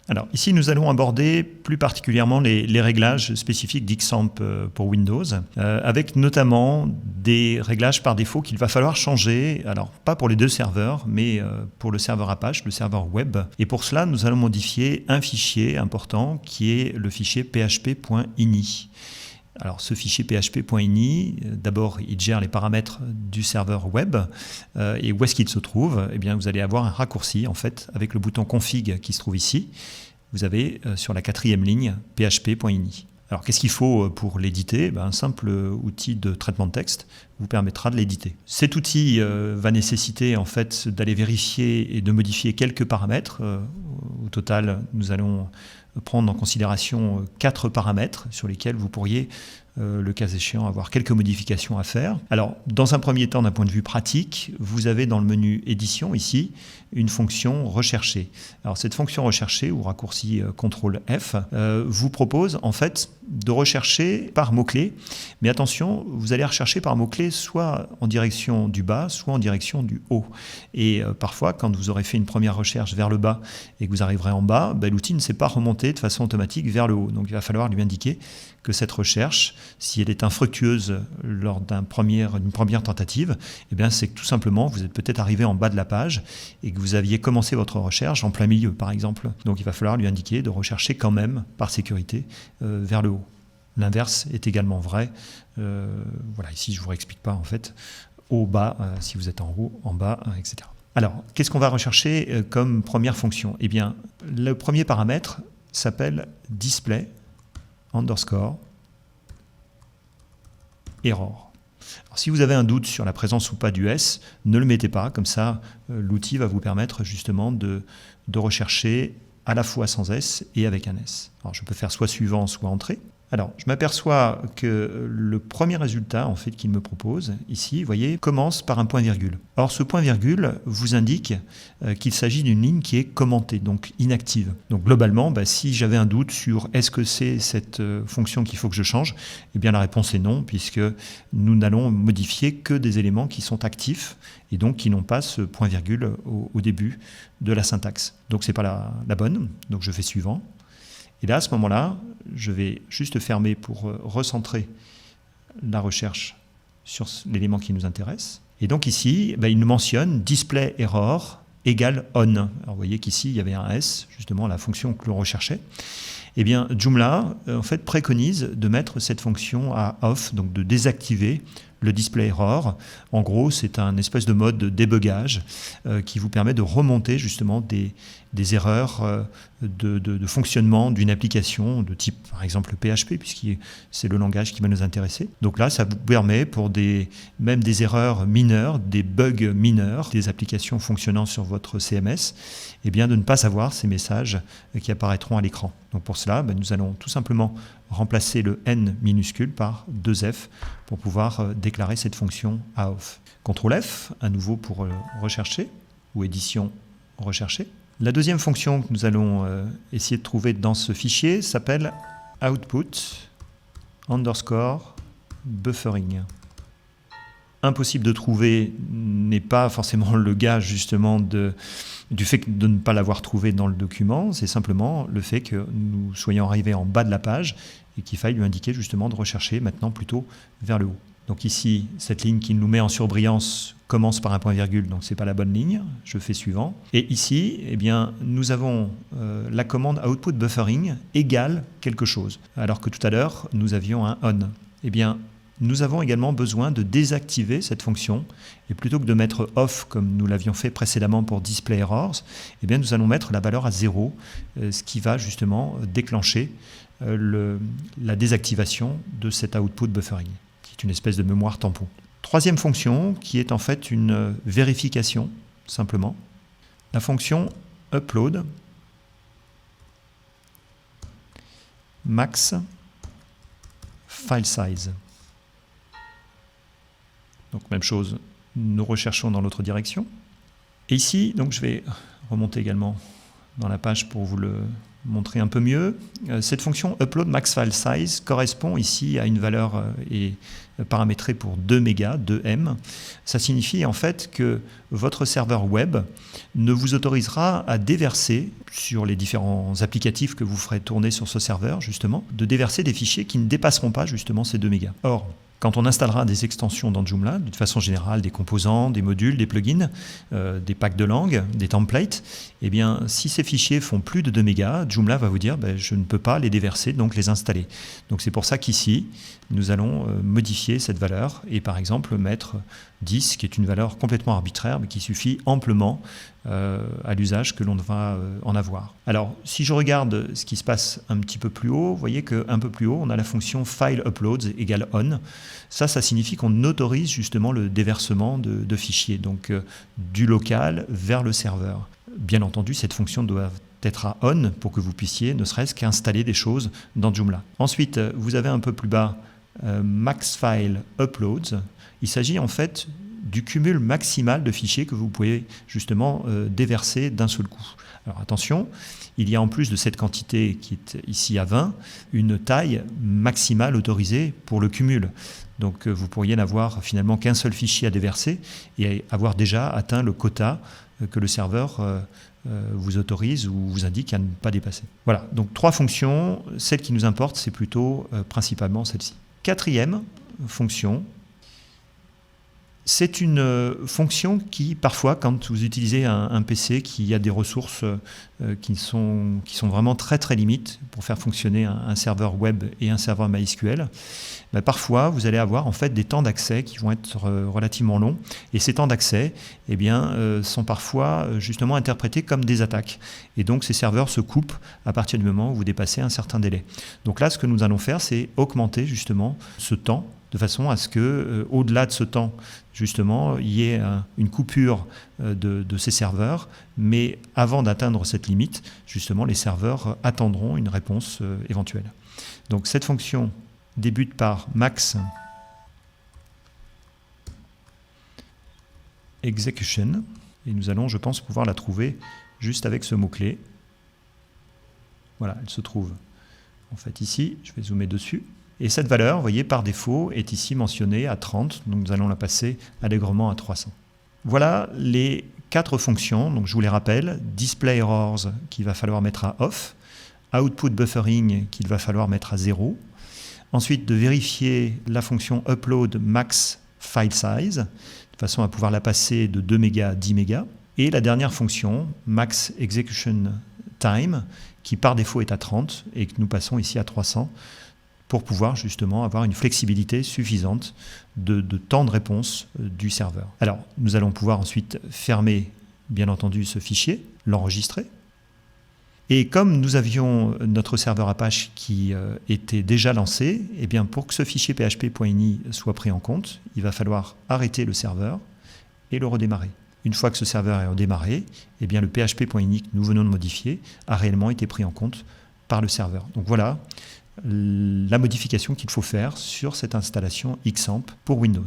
Alors ici, nous allons aborder plus particulièrement les réglages spécifiques d'Xamp pour Windows, avec notamment des réglages par défaut qu'il va falloir changer, alors pas pour les deux serveurs, mais pour le serveur Apache, le serveur web. Et pour cela, nous allons modifier un fichier important qui est le fichier php.ini. Alors ce fichier php.ini, d'abord il gère les paramètres du serveur web et où est-ce qu'il se trouve? Eh bien vous allez avoir un raccourci en fait avec le bouton config qui se trouve ici. Vous avez sur la 4e ligne php.ini. Alors qu'est-ce qu'il faut pour l'éditer? Un simple outil de traitement de texte vous permettra de l'éditer. Cet outil va nécessiter en fait d'aller vérifier et de modifier quelques paramètres. Au total, nous allons prendre en considération 4 paramètres sur lesquels vous pourriez, le cas échéant, avoir quelques modifications à faire. Alors, dans un premier temps, d'un point de vue pratique, vous avez dans le menu édition, ici, une fonction rechercher. Alors, cette fonction rechercher, ou raccourci CTRL F, vous propose en fait de rechercher par mots-clés. Mais attention, vous allez rechercher par mots-clés soit en direction du bas, soit en direction du haut. Et parfois, quand vous aurez fait une première recherche vers le bas et que vous arriverez en bas, l'outil ne sait pas remonter de façon automatique vers le haut. Donc il va falloir lui indiquer que cette recherche, si elle est infructueuse lors d'une première tentative, eh bien c'est que tout simplement vous êtes peut-être arrivé en bas de la page et que vous aviez commencé votre recherche en plein milieu par exemple. Donc il va falloir lui indiquer de rechercher quand même par sécurité vers le haut. L'inverse est également vrai. Voilà, ici je ne vous réexplique pas en fait. Haut, bas, si vous êtes en haut, en bas, etc. Alors, qu'est-ce qu'on va rechercher comme première fonction? Eh bien, le premier paramètre s'appelle display underscore error. Alors, si vous avez un doute sur la présence ou pas du S, ne le mettez pas, comme ça l'outil va vous permettre justement de rechercher à la fois sans S et avec un S. Alors, je peux faire soit suivant, soit entrée. Alors, je m'aperçois que le premier résultat en fait qu'il me propose, ici, vous voyez, commence par un point-virgule. Or, ce point-virgule vous indique qu'il s'agit d'une ligne qui est commentée, donc inactive. Donc, globalement, si j'avais un doute sur est-ce que c'est cette fonction qu'il faut que je change, eh bien, la réponse est non, puisque nous n'allons modifier que des éléments qui sont actifs et donc qui n'ont pas ce point-virgule au début de la syntaxe. Donc, ce n'est pas la bonne. Donc, je fais suivant. Et là, à ce moment-là, je vais juste fermer pour recentrer la recherche sur l'élément qui nous intéresse. Et donc ici, il nous mentionne display error égale on. Alors vous voyez qu'ici, il y avait un S, justement la fonction que l'on recherchait. Eh bien, Joomla, en fait, préconise de mettre cette fonction à off, donc de désactiver le display error. En gros, c'est un espèce de mode de débugage qui vous permet de remonter justement des erreurs de fonctionnement d'une application de type, par exemple, PHP, puisque c'est le langage qui va nous intéresser. Donc là, ça vous permet pour même des erreurs mineures, des bugs mineurs, des applications fonctionnant sur votre CMS, eh bien, de ne pas avoir ces messages qui apparaîtront à l'écran. Donc pour cela, nous allons tout simplement remplacer le N minuscule par 2F pour pouvoir déclarer cette fonction à off. CTRL F, à nouveau pour rechercher, ou édition rechercher. La deuxième fonction que nous allons essayer de trouver dans ce fichier s'appelle output underscore buffering. Impossible de trouver n'est pas forcément le gage justement du fait de ne pas l'avoir trouvé dans le document, c'est simplement le fait que nous soyons arrivés en bas de la page et qu'il faille lui indiquer justement de rechercher maintenant plutôt vers le haut. Donc ici, cette ligne qui nous met en surbrillance commence par un point-virgule, donc ce n'est pas la bonne ligne. Je fais suivant. Et ici, eh bien, nous avons la commande output buffering égale quelque chose, alors que tout à l'heure, nous avions un on. Eh bien, nous avons également besoin de désactiver cette fonction, et plutôt que de mettre off comme nous l'avions fait précédemment pour display errors, eh bien, nous allons mettre la valeur à 0, ce qui va justement déclencher la désactivation de cet output buffering, qui est une espèce de mémoire tampon. Troisième fonction, qui est en fait une vérification, simplement, la fonction upload max file size. Donc même chose, nous recherchons dans l'autre direction. Et ici, donc je vais remonter également dans la page pour vous le montrer un peu mieux. Cette fonction upload max file size correspond ici à une valeur et paramétrée pour 2 mégas, 2 M. Ça signifie en fait que votre serveur web ne vous autorisera à déverser sur les différents applicatifs que vous ferez tourner sur ce serveur, justement, de déverser des fichiers qui ne dépasseront pas justement ces 2 mégas. Or, quand on installera des extensions dans Joomla, de façon générale, des composants, des modules, des plugins, des packs de langue, des templates, eh bien, si ces fichiers font plus de 2 mégas, Joomla va vous dire je ne peux pas les déverser, donc les installer. Donc c'est pour ça qu'ici, nous allons modifier cette valeur et par exemple mettre 10, qui est une valeur complètement arbitraire, mais qui suffit amplement à l'usage que l'on va en avoir. Alors, si je regarde ce qui se passe un petit peu plus haut, vous voyez qu'un peu plus haut, on a la fonction file uploads égale on. Ça signifie qu'on autorise justement le déversement de fichiers, donc du local vers le serveur. Bien entendu, cette fonction doit être à on pour que vous puissiez ne serait-ce qu'installer des choses dans Joomla. Ensuite, vous avez un peu plus bas max file uploads. Il s'agit en fait du cumul maximal de fichiers que vous pouvez justement déverser d'un seul coup. Alors attention, il y a en plus de cette quantité qui est ici à 20, une taille maximale autorisée pour le cumul. Donc vous pourriez n'avoir finalement qu'un seul fichier à déverser et avoir déjà atteint le quota que le serveur vous autorise ou vous indique à ne pas dépasser. Voilà, donc 3 fonctions. Celle qui nous importe, c'est plutôt principalement celle-ci. 4e fonction, c'est une fonction qui, parfois, quand vous utilisez un PC qui a des ressources qui sont vraiment très très limites pour faire fonctionner un serveur web et un serveur MySQL, parfois vous allez avoir en fait des temps d'accès qui vont être relativement longs. Et ces temps d'accès sont parfois justement interprétés comme des attaques. Et donc ces serveurs se coupent à partir du moment où vous dépassez un certain délai. Donc là, ce que nous allons faire, c'est augmenter justement ce temps de façon à ce que, au-delà de ce temps, justement, il y ait une coupure de ces serveurs, mais avant d'atteindre cette limite, justement, les serveurs attendront une réponse éventuelle. Donc cette fonction débute par max execution, et nous allons, je pense, pouvoir la trouver juste avec ce mot-clé. Voilà, elle se trouve en fait ici, je vais zoomer dessus. Et cette valeur, vous voyez, par défaut, est ici mentionnée à 30, donc nous allons la passer allègrement à 300. Voilà les 4 fonctions, donc je vous les rappelle, display errors qu'il va falloir mettre à off, output buffering qu'il va falloir mettre à 0, ensuite de vérifier la fonction upload max file size, de façon à pouvoir la passer de 2 mégas à 10 mégas, et la dernière fonction, max execution time, qui par défaut est à 30 et que nous passons ici à 300, pour pouvoir justement avoir une flexibilité suffisante de temps de réponse du serveur. Alors, nous allons pouvoir ensuite fermer, bien entendu, ce fichier, l'enregistrer. Et comme nous avions notre serveur Apache qui était déjà lancé, eh bien pour que ce fichier php.ini soit pris en compte, il va falloir arrêter le serveur et le redémarrer. Une fois que ce serveur est redémarré, eh bien le php.ini que nous venons de modifier a réellement été pris en compte par le serveur. Donc voilà la modification qu'il faut faire sur cette installation Xampp pour Windows.